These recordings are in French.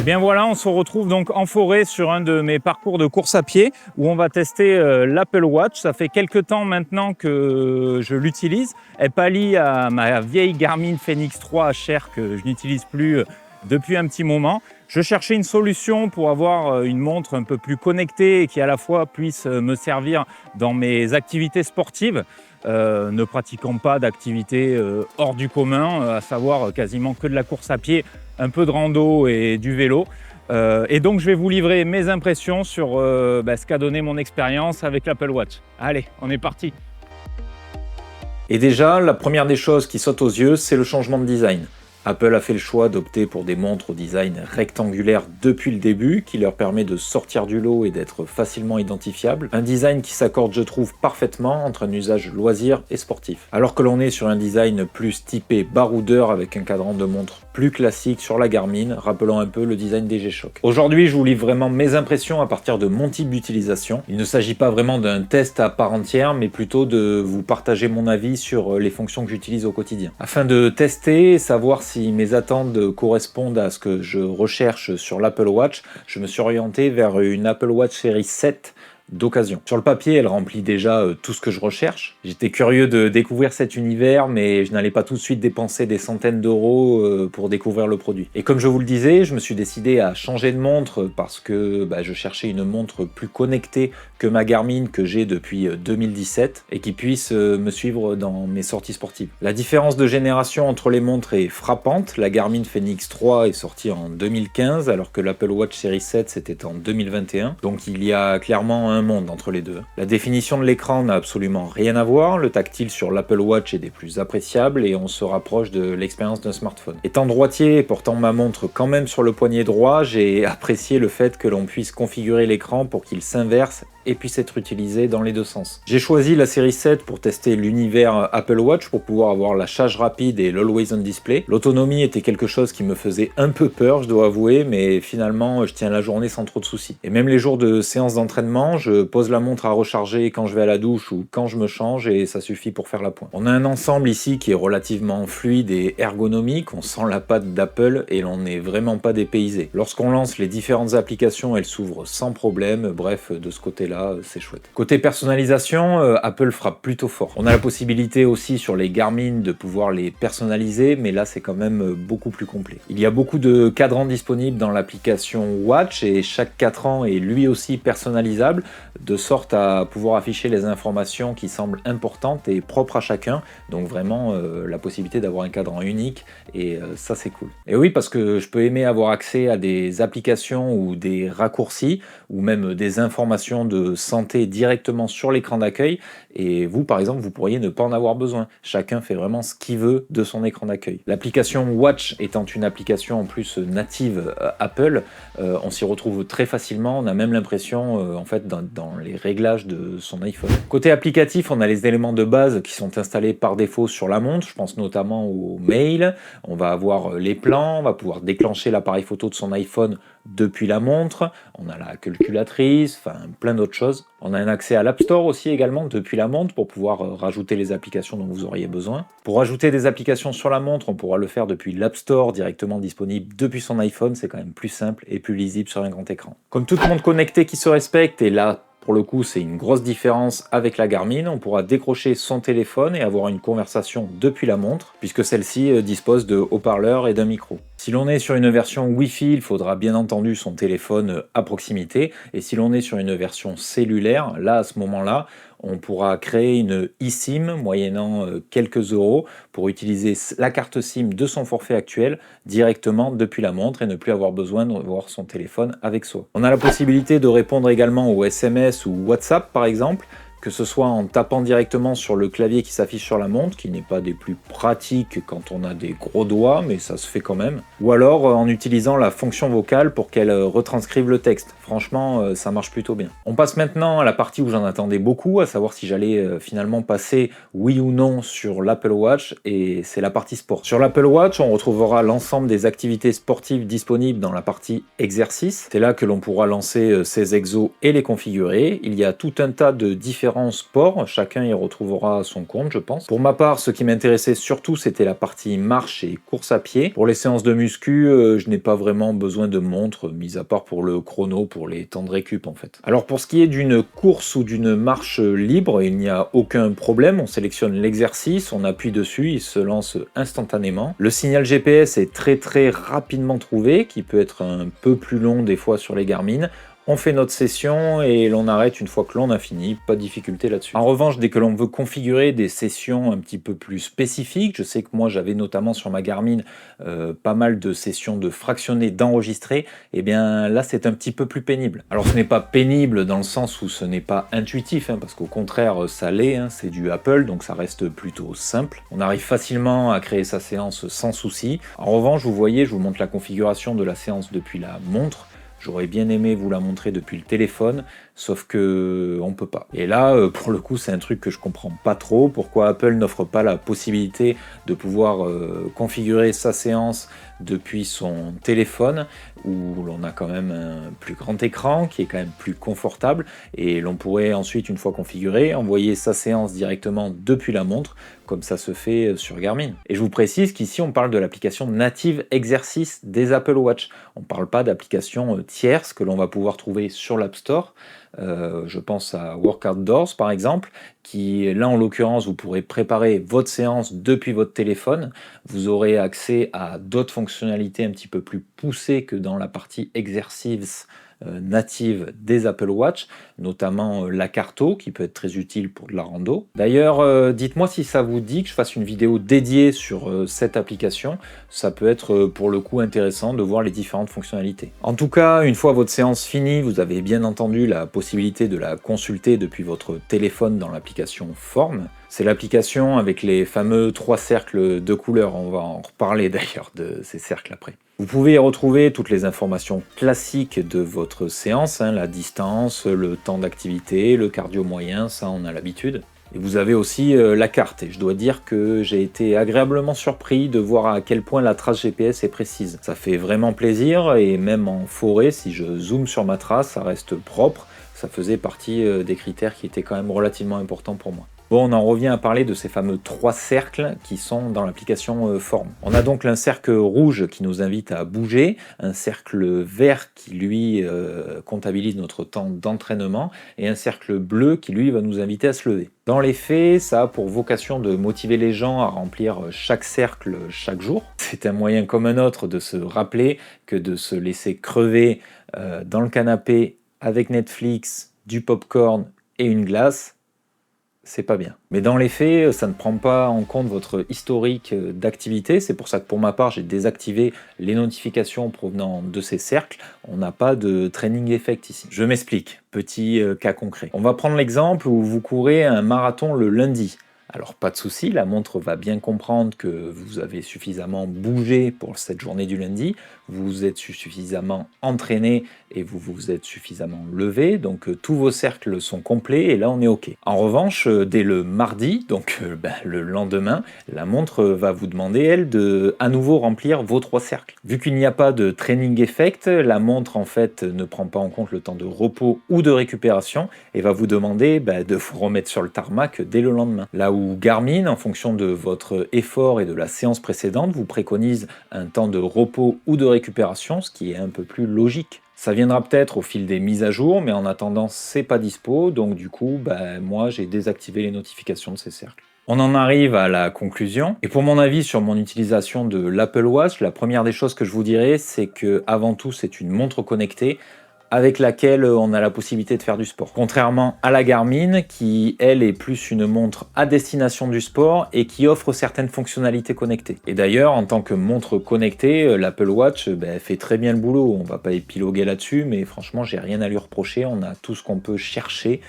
Et bien voilà, on se retrouve donc en forêt sur un de mes parcours de course à pied où on va tester l'Apple Watch. Ça fait quelques temps maintenant que je l'utilise. Elle pallie à ma vieille Garmin Fenix 3 HR que je n'utilise plus depuis un petit moment. Je cherchais une solution pour avoir une montre un peu plus connectée et qui à la fois puisse me servir dans mes activités sportives, ne pratiquant pas d'activités hors du commun, à savoir quasiment que de la course à pied, un peu de rando et du vélo. Et donc je vais vous livrer mes impressions sur ce qu'a donné mon expérience avec l'Apple Watch. Allez, on est parti. Et déjà, la première des choses qui saute aux yeux, c'est le changement de design. Apple a fait le choix d'opter pour des montres au design rectangulaire depuis le début, qui leur permet de sortir du lot et d'être facilement identifiables. Un design qui s'accorde, je trouve, parfaitement entre un usage loisir et sportif. Alors que l'on est sur un design plus typé baroudeur avec un cadran de montre plus classique sur la Garmin, rappelant un peu le design des G-Shock. Aujourd'hui, je vous livre vraiment mes impressions à partir de mon type d'utilisation. Il ne s'agit pas vraiment d'un test à part entière, mais plutôt de vous partager mon avis sur les fonctions que j'utilise au quotidien. Afin de tester et savoir si mes attentes correspondent à ce que je recherche sur l'Apple Watch, je me suis orienté vers une Apple Watch Series 7 d'occasion. Sur le papier, elle remplit déjà tout ce que je recherche. J'étais curieux de découvrir cet univers, mais je n'allais pas tout de suite dépenser des centaines d'euros pour découvrir le produit. Et comme je vous le disais, je me suis décidé à changer de montre parce que je cherchais une montre plus connectée que ma Garmin que j'ai depuis 2017 et qui puisse me suivre dans mes sorties sportives. La différence de génération entre les montres est frappante. La Garmin Fenix 3 est sortie en 2015 alors que l'Apple Watch Series 7 c'était en 2021. Donc il y a clairement un monde entre les deux. La définition de l'écran n'a absolument rien à voir, le tactile sur l'Apple Watch est des plus appréciables et on se rapproche de l'expérience d'un smartphone. Étant droitier et portant ma montre quand même sur le poignet droit, j'ai apprécié le fait que l'on puisse configurer l'écran pour qu'il s'inverse et puisse être utilisé dans les deux sens. J'ai choisi la série 7 pour tester l'univers Apple Watch pour pouvoir avoir la charge rapide et l'Always On Display. L'autonomie était quelque chose qui me faisait un peu peur, je dois avouer, mais finalement je tiens la journée sans trop de soucis. Et même les jours de séance d'entraînement, je pose la montre à recharger quand je vais à la douche ou quand je me change et ça suffit pour faire la pointe. On a un ensemble ici qui est relativement fluide et ergonomique, on sent la patte d'Apple et l'on n'est vraiment pas dépaysé. Lorsqu'on lance les différentes applications, elles s'ouvrent sans problème, bref, de ce côté-là, c'est chouette. Côté personnalisation, Apple frappe plutôt fort. On a la possibilité aussi sur les Garmin de pouvoir les personnaliser, mais là c'est quand même beaucoup plus complet. Il y a beaucoup de cadrans disponibles dans l'application Watch et chaque cadran est lui aussi personnalisable, de sorte à pouvoir afficher les informations qui semblent importantes et propres à chacun, donc vraiment la possibilité d'avoir un cadran unique et ça c'est cool. Et oui, parce que je peux aimer avoir accès à des applications ou des raccourcis ou même des informations de santé directement sur l'écran d'accueil et vous par exemple vous pourriez ne pas en avoir besoin. Chacun fait vraiment ce qu'il veut de son écran d'accueil. L'application Watch étant une application en plus native Apple, on s'y retrouve très facilement, on a même l'impression en fait dans les réglages de son iPhone. Côté applicatif, on a les éléments de base qui sont installés par défaut sur la montre, je pense notamment au mail, on va avoir les plans, on va pouvoir déclencher l'appareil photo de son iPhone depuis la montre, on a la calculatrice, enfin plein d'autres choses. On a un accès à l'App Store aussi également depuis la montre pour pouvoir rajouter les applications dont vous auriez besoin. Pour rajouter des applications sur la montre, on pourra le faire depuis l'App Store directement disponible depuis son iPhone, c'est quand même plus simple et plus lisible sur un grand écran. Comme toute montre connectée qui se respecte, et là pour le coup, c'est une grosse différence avec la Garmin. On pourra décrocher son téléphone et avoir une conversation depuis la montre, puisque celle-ci dispose de haut-parleurs et d'un micro. Si l'on est sur une version Wi-Fi, il faudra bien entendu son téléphone à proximité. Et si l'on est sur une version cellulaire, là, à ce moment-là, on pourra créer une eSIM moyennant quelques euros pour utiliser la carte SIM de son forfait actuel directement depuis la montre et ne plus avoir besoin d'avoir son téléphone avec soi. On a la possibilité de répondre également aux SMS ou WhatsApp par exemple, que ce soit en tapant directement sur le clavier qui s'affiche sur la montre, qui n'est pas des plus pratiques quand on a des gros doigts, mais ça se fait quand même, ou alors en utilisant la fonction vocale pour qu'elle retranscrive le texte. Franchement, ça marche plutôt bien. On passe maintenant à la partie où j'en attendais beaucoup, à savoir si j'allais finalement passer oui ou non sur l'Apple Watch, et c'est la partie sport. Sur l'Apple Watch, on retrouvera l'ensemble des activités sportives disponibles dans la partie exercice. C'est là que l'on pourra lancer ses exos et les configurer. Il y a tout un tas de différents différents sports, chacun y retrouvera son compte, je pense. Pour ma part, ce qui m'intéressait surtout, c'était la partie marche et course à pied. Pour les séances de muscu, je n'ai pas vraiment besoin de montre, mis à part pour le chrono, pour les temps de récup en fait. Alors pour ce qui est d'une course ou d'une marche libre, il n'y a aucun problème, on sélectionne l'exercice, on appuie dessus, il se lance instantanément. Le signal GPS est très rapidement trouvé, qui peut être un peu plus long des fois sur les Garmin. On fait notre session et l'on arrête une fois que l'on a fini, pas de difficulté là-dessus. En revanche, dès que l'on veut configurer des sessions un petit peu plus spécifiques, je sais que moi j'avais notamment sur ma Garmin pas mal de sessions de fractionner, d'enregistrer, et bien là c'est un petit peu plus pénible. Alors ce n'est pas pénible dans le sens où ce n'est pas intuitif, parce qu'au contraire ça l'est, c'est du Apple, donc ça reste plutôt simple. On arrive facilement à créer sa séance sans souci. En revanche, vous voyez, je vous montre la configuration de la séance depuis la montre. J'aurais bien aimé vous la montrer depuis le téléphone, sauf que on peut pas. Et là, pour le coup, c'est un truc que je comprends pas trop. Pourquoi Apple n'offre pas la possibilité de pouvoir configurer sa séance depuis son téléphone, où l'on a quand même un plus grand écran, qui est quand même plus confortable, et l'on pourrait ensuite, une fois configuré, envoyer sa séance directement depuis la montre, comme ça se fait sur Garmin. Et je vous précise qu'ici, on parle de l'application native exercice des Apple Watch. On ne parle pas d'application tierce que l'on va pouvoir trouver sur l'App Store. Je pense à Workout Doors par exemple, qui là en l'occurrence vous pourrez préparer votre séance depuis votre téléphone. Vous aurez accès à d'autres fonctionnalités un petit peu plus poussées que dans la partie exercice native des Apple Watch, notamment la carto qui peut être très utile pour de la rando. D'ailleurs, dites-moi si ça vous dit que je fasse une vidéo dédiée sur cette application. Ça peut être pour le coup intéressant de voir les différentes fonctionnalités. En tout cas, une fois votre séance finie, vous avez bien entendu la possibilité de la consulter depuis votre téléphone dans l'application Form. C'est l'application avec les fameux 3 cercles de couleurs. On va en reparler d'ailleurs de ces cercles après. Vous pouvez y retrouver toutes les informations classiques de votre séance, la distance, le temps d'activité, le cardio moyen, ça on a l'habitude. Et vous avez aussi la carte, et je dois dire que j'ai été agréablement surpris de voir à quel point la trace GPS est précise. Ça fait vraiment plaisir, et même en forêt, si je zoome sur ma trace, ça reste propre. Ça faisait partie des critères qui étaient quand même relativement importants pour moi. Bon, on en revient à parler de ces fameux 3 cercles qui sont dans l'application Form. On a donc un cercle rouge qui nous invite à bouger, un cercle vert qui lui comptabilise notre temps d'entraînement et un cercle bleu qui lui va nous inviter à se lever. Dans les faits, ça a pour vocation de motiver les gens à remplir chaque cercle chaque jour. C'est un moyen comme un autre de se rappeler que de se laisser crever dans le canapé avec Netflix, du popcorn et une glace, c'est pas bien. Mais dans les faits, ça ne prend pas en compte votre historique d'activité. C'est pour ça que pour ma part, j'ai désactivé les notifications provenant de ces cercles. On n'a pas de training effect ici. Je m'explique. Petit cas concret. On va prendre l'exemple où vous courez un marathon le lundi. Alors pas de souci, la montre va bien comprendre que vous avez suffisamment bougé pour cette journée du lundi, vous êtes suffisamment entraîné et vous vous êtes suffisamment levé, donc tous vos cercles sont complets et là on est OK. En revanche, dès le mardi, donc le lendemain, la montre va vous demander, elle, de à nouveau remplir vos 3 cercles. Vu qu'il n'y a pas de training effect, la montre en fait ne prend pas en compte le temps de repos ou de récupération et va vous demander de vous remettre sur le tarmac dès le lendemain. Là où Garmin, en fonction de votre effort et de la séance précédente, vous préconise un temps de repos ou de récupération, ce qui est un peu plus logique. Ça viendra peut-être au fil des mises à jour, mais en attendant, c'est pas dispo, donc du coup, moi j'ai désactivé les notifications de ces cercles. On en arrive à la conclusion, et pour mon avis sur mon utilisation de l'Apple Watch, la première des choses que je vous dirais, c'est que avant tout, c'est une montre connectée, avec laquelle on a la possibilité de faire du sport. Contrairement à la Garmin, qui elle est plus une montre à destination du sport et qui offre certaines fonctionnalités connectées. Et d'ailleurs, en tant que montre connectée, l'Apple Watch fait très bien le boulot. On va pas épiloguer là-dessus, mais franchement, j'ai rien à lui reprocher. On a tout ce qu'on peut chercher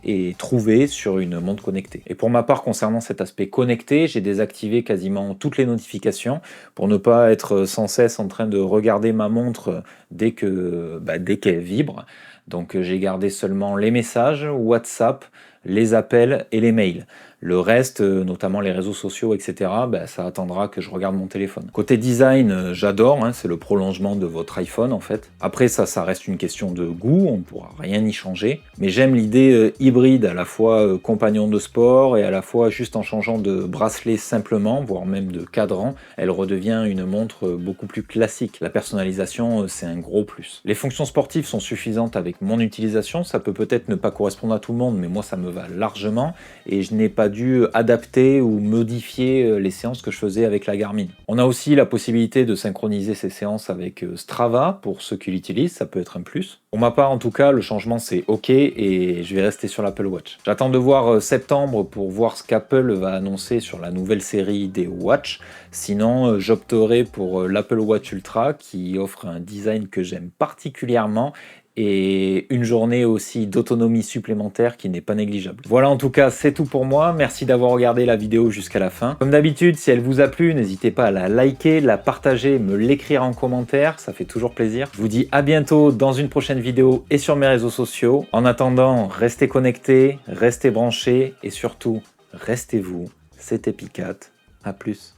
et trouver sur une montre connectée. Et pour ma part, concernant cet aspect connecté, j'ai désactivé quasiment toutes les notifications pour ne pas être sans cesse en train de regarder ma montre dès qu'elle vibre. Donc j'ai gardé seulement les messages, WhatsApp, les appels et les mails. Le reste, notamment les réseaux sociaux, etc., ça attendra que je regarde mon téléphone. Côté design, j'adore, hein, c'est le prolongement de votre iPhone en fait. Après ça reste une question de goût, on ne pourra rien y changer. Mais j'aime l'idée hybride, à la fois compagnon de sport et à la fois juste en changeant de bracelet simplement, voire même de cadran, elle redevient une montre beaucoup plus classique. La personnalisation, c'est un gros plus. Les fonctions sportives sont suffisantes avec mon utilisation, ça peut peut-être ne pas correspondre à tout le monde, mais moi ça me va largement et je n'ai pas dû adapter ou modifier les séances que je faisais avec la Garmin. On a aussi la possibilité de synchroniser ces séances avec Strava pour ceux qui l'utilisent, ça peut être un plus. Pour ma part en tout cas, le changement c'est OK et je vais rester sur l'Apple Watch. J'attends de voir septembre pour voir ce qu'Apple va annoncer sur la nouvelle série des Watch. Sinon, j'opterai pour l'Apple Watch Ultra qui offre un design que j'aime particulièrement et une journée aussi d'autonomie supplémentaire qui n'est pas négligeable. Voilà, en tout cas, c'est tout pour moi. Merci d'avoir regardé la vidéo jusqu'à la fin. Comme d'habitude, si elle vous a plu, n'hésitez pas à la liker, la partager, me l'écrire en commentaire, ça fait toujours plaisir. Je vous dis à bientôt dans une prochaine vidéo et sur mes réseaux sociaux. En attendant, restez connectés, restez branchés et surtout, restez vous. C'était Picat. À plus.